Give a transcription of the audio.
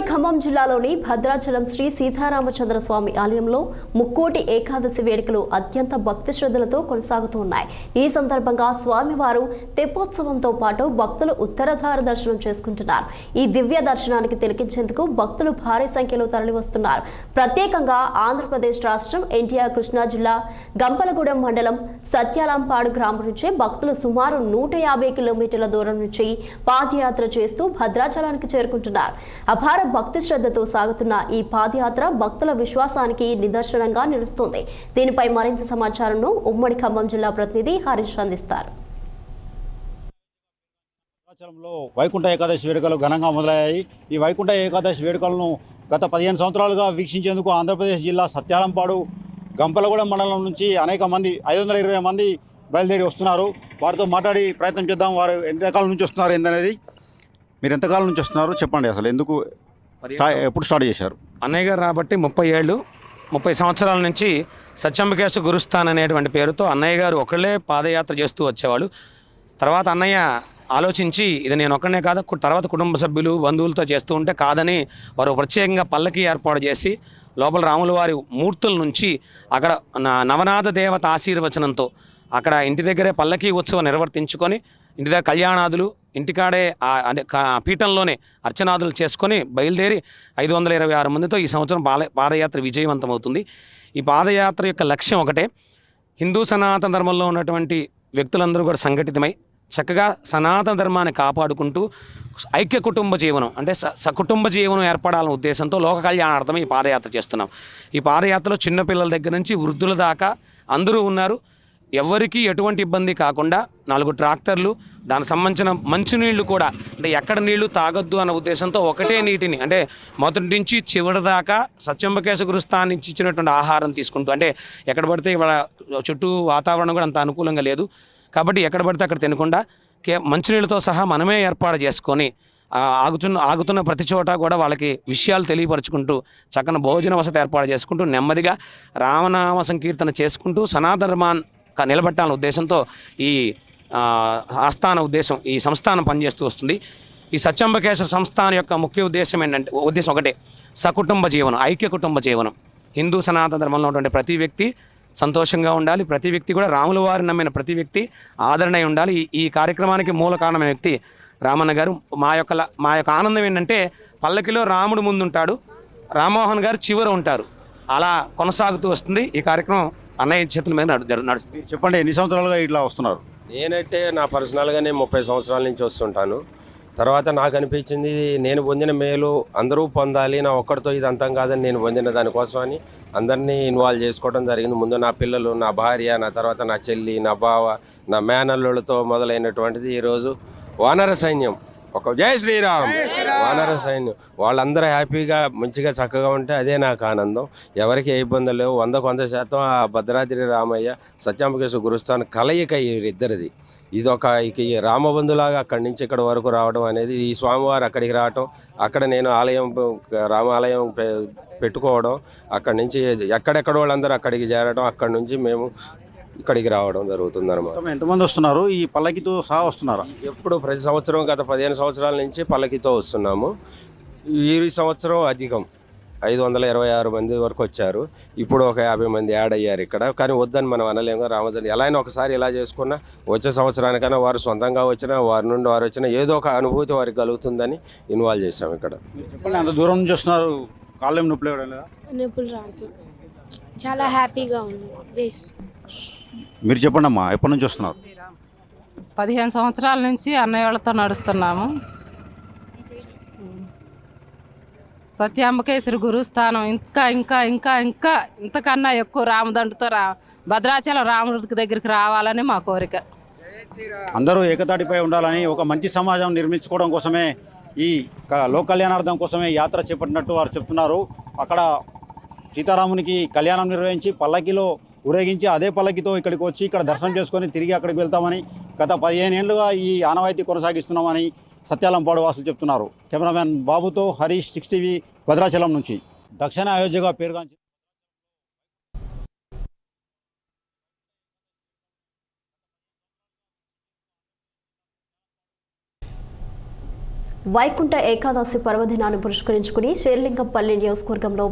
ఖమ్మం జిల్లాలోని భద్రాచలం శ్రీ సీతారామచంద్ర స్వామి ఆలయంలో ముక్కోటి ఏకాదశి వేడుకలు అత్యంత భక్తి శ్రద్ధలతో కొనసాగుతూ ఉన్నాయి. ఈ సందర్భంగా స్వామివారు తెప్పోత్సవంతో పాటు భక్తులు ఉత్తరధార దర్శనం చేసుకుంటున్నారు. ఈ దివ్య దర్శనానికి తిలకించేందుకు భక్తులు భారీ సంఖ్యలో తరలివస్తున్నారు. ప్రత్యేకంగా ఆంధ్రప్రదేశ్ రాష్ట్రం ఎన్టీఆర్ కృష్ణా జిల్లా గంపలగూడెం మండలం సత్యాలంపాడు గ్రామం నుంచి భక్తులు సుమారు 150 కిలోమీటర్ల దూరం నుంచి పాదయాత్ర చేస్తూ భద్రాచలానికి చేరుకుంటున్నారు. అపార భక్తి శ్రద్ధతో సాగుతున్న ఈ పాదయాత్ర భక్తుల విశ్వాసానికి నిదర్శనంగా నిలుస్తుంది. దీనిపై మరింత సమాచారంను ఉమ్మడి ఖమ్మం జిల్లా ప్రతినిధి హరీష్ అందిస్తారు. వైకుంఠ ఏకాదశి వేడుకలు ఘనంగా మొదలయ్యాయి. ఈ వైకుంఠ ఏకాదశి వేడుకలను గత 15 సంవత్సరాలుగా వీక్షించేందుకు ఆంధ్రప్రదేశ్ జిల్లా సత్యాలంపాడు గంపలగూడెం మండలం నుంచి అనేక మంది 520 మంది బయలుదేరి వస్తున్నారు. వారితో మాట్లాడి ప్రయత్నం చేద్దాం. వారు ఎంతకాలం నుంచి వస్తున్నారు ఏందనేది. మీరు ఎంతకాలం నుంచి వస్తున్నారు చెప్పండి. అసలు ఎందుకు ఎప్పుడు స్టార్ట్ చేశారు? అన్నయ్య గారు రాబట్టి 30 సంవత్సరాల నుంచి సత్యాంబికేశ్వర గురుస్థాన్ అనేటువంటి పేరుతో అన్నయ్య గారు ఒకళ్ళే పాదయాత్ర చేస్తూ వచ్చేవాడు. తర్వాత అన్నయ్య ఆలోచించి ఇది నేను ఒక్కనే కాదు, తర్వాత కుటుంబ సభ్యులు బంధువులతో చేస్తూ ఉంటే కాదని వారు ప్రత్యేకంగా పల్లకి ఏర్పాటు చేసి లోపల రాముల వారి మూర్తుల నుంచి అక్కడ నవనాథ దేవత ఆశీర్వచనంతో అక్కడ ఇంటి దగ్గరే పల్లకీ ఉత్సవం నిర్వర్తించుకొని ఇంటి దగ్గర కళ్యాణాదులు ఇంటికాడే అంటే పీఠంలోనే అర్చనాదులు చేసుకొని బయలుదేరి 526 మందితో ఈ సంవత్సరం పాదయాత్ర విజయవంతమవుతుంది. ఈ పాదయాత్ర యొక్క లక్ష్యం ఒకటే, హిందూ సనాతన ధర్మంలో ఉన్నటువంటి వ్యక్తులందరూ కూడా సంఘటితమై చక్కగా సనాతన ధర్మాన్ని కాపాడుకుంటూ ఐక్య కుటుంబ జీవనం అంటే సకుటుంబ జీవనం ఏర్పడాలనే ఉద్దేశంతో లోక కళ్యాణార్థం ఈ పాదయాత్ర చేస్తున్నాం. ఈ పాదయాత్రలో చిన్నపిల్లల దగ్గర నుంచి వృద్ధుల దాకా అందరూ ఉన్నారు. ఎవరికి ఎటువంటి ఇబ్బంది కాకుండా 4 ట్రాక్టర్లు, దానికి సంబంధించిన మంచినీళ్లు కూడా అంటే ఎక్కడ నీళ్లు తాగొద్దు అన్న ఉద్దేశంతో ఒకటే నీటిని అంటే మొదటి నుంచి చివరి దాకా సత్యాంబికేశ్వర గురుస్థానం నుంచి ఇచ్చినటువంటి ఆహారం తీసుకుంటూ అంటే ఎక్కడ పడితే ఇవాళ చుట్టూ వాతావరణం కూడా అంత అనుకూలంగా లేదు కాబట్టి ఎక్కడ పడితే అక్కడ తినకుండా మంచినీళ్ళతో సహా మనమే ఏర్పాటు చేసుకొని ఆగుతున్న ప్రతి చోట కూడా వాళ్ళకి విషయాలు తెలియపరుచుకుంటూ చక్కని భోజన వసతి ఏర్పాటు చేసుకుంటూ నెమ్మదిగా రామనామ సంకీర్తన చేసుకుంటూ సనాతన నిలబెట్టాలనే ఉద్దేశంతో ఈ ఆస్థాన ఉద్దేశం ఈ సంస్థానం పనిచేస్తూ వస్తుంది. ఈ సత్యాంబికేశ్వర సంస్థానం యొక్క ముఖ్య ఉద్దేశం ఏంటంటే ఉద్దేశం ఒకటే, సకుటుంబ జీవనం, ఐక్య కుటుంబ జీవనం. హిందూ సనాతన ధర్మంలో ఉన్నటువంటి ప్రతి వ్యక్తి సంతోషంగా ఉండాలి. ప్రతి వ్యక్తి కూడా రాముల వారిని నమ్మిన ప్రతి వ్యక్తి ఆదరణ ఉండాలి. ఈ కార్యక్రమానికి మూల కారణమైన వ్యక్తి రామన్న గారు. మా యొక్క ఆనందం ఏంటంటే పల్లకిలో రాముడు ముందుంటాడు, రామ్మోహన్ గారు చివర ఉంటారు. అలా కొనసాగుతూ వస్తుంది ఈ కార్యక్రమం. అన్నయ్య చేతుల మీద నడుస్తుంది. చెప్పండి, ఎన్ని సంవత్సరాలుగా ఇట్లా వస్తున్నారు? నేనైతే నా పర్సనల్గా నేను 30 సంవత్సరాల నుంచి వస్తుంటాను. తర్వాత నాకు అనిపించింది నేను పొందిన మేలు అందరూ పొందాలి, నా ఒక్కడితో ఇది అంతం కాదని నేను పొందిన దానికోసం అని అందరినీ ఇన్వాల్వ్ చేసుకోవడం జరిగింది. ముందు నా పిల్లలు, నా భార్య, నా తర్వాత నా చెల్లి, నా బావ, నా మేనల్లులతో మొదలైనటువంటిది ఈరోజు వానర సైన్యం, ఒక జై శ్రీరామ్ వానర సైన్యం వాళ్ళందరూ హ్యాపీగా మంచిగా చక్కగా ఉంటే అదే నాకు ఆనందం. ఎవరికి ఏ ఇబ్బందులు లేవు. 100% ఆ భద్రాద్రి రామయ్య సత్యాంబికేశ్వర గురుస్థానం కలయిక ఇద్దరిది. ఇది ఒక రామబంధులాగా అక్కడి నుంచి ఇక్కడ వరకు రావడం అనేది, ఈ స్వామివారు అక్కడికి రావటం, అక్కడ నేను రామాలయం పెట్టుకోవడం, అక్కడి నుంచి ఎక్కడెక్కడ వాళ్ళందరూ అక్కడికి చేరడం, అక్కడి నుంచి మేము ఇక్కడికి రావడం జరుగుతుంది అన్నమాట. ఎంతమంది వస్తున్నారు? ఈ పల్లకితో సహా వస్తున్నారా? ఎప్పుడు ప్రతి సంవత్సరం గత 15 సంవత్సరాల నుంచి పల్లకితో వస్తున్నాము. ఈ సంవత్సరం అధికం 526 మంది వరకు వచ్చారు. ఇప్పుడు ఒక 50 మంది యాడ్ అయ్యారు ఇక్కడ. కానీ వద్దని మనం అనలేము. రామదని ఎలా అయినా ఒకసారి ఇలా చేసుకున్నా వచ్చే సంవత్సరానికైనా వారు సొంతంగా వచ్చినా వారి నుండి వారు వచ్చినా ఏదో ఒక అనుభూతి వారికి కలుగుతుందని ఇన్వాల్వ్ చేశాం ఇక్కడ. చెప్పండి, అంత దూరం నుంచి వస్తున్నారు, కాళ్ళేం నొప్పులు లేదా? నొప్పులు రావట్లేదు, చాలా హ్యాపీగా ఉంది. మీరు చెప్పండి అమ్మా, ఎప్పటి నుంచి వస్తున్నారు? 15 సంవత్సరాల నుంచి అన్నయ్య వాళ్ళతో నడుస్తున్నాము. సత్యాంబికేశ్వర గురుస్థానం ఇంకా ఇంకా ఇంకా ఇంకా ఇంతకన్నా ఎక్కువ రామదండుతో భద్రాచలం రాముడి దగ్గరికి రావాలని మా కోరిక. అందరూ ఏకతాటిపై ఉండాలని, ఒక మంచి సమాజం నిర్మించుకోవడం కోసమే ఈ లోక కళ్యాణార్థం కోసమే యాత్ర చేపట్టినట్టు వారు చెప్తున్నారు. అక్కడ సీతారామునికి కళ్యాణం నిర్వహించి పల్లకిలో ఊరేగించి అదే పల్లకితో ఇక్కడికి వచ్చి ఇక్కడ దర్శనం చేసుకొని తిరిగి అక్కడికి వెళ్తామని గత 15 ఏళ్లుగా ఈ ఆనవాయితీ కొనసాగిస్తున్నామని సత్యాలంపాడు వాసులు చెప్తున్నారు. కెమెరామ్యాన్ బాబుతో హరీష్, 6 టీవీ, భద్రాచలం నుంచి. దక్షిణ అయోధ్యగా పేరుగాంచి వైకుంఠ ఏకాదశి పర్వదినాన్ని పురస్కరించుకుని శేర్లింగంపల్లి నియోజకవర్గంలో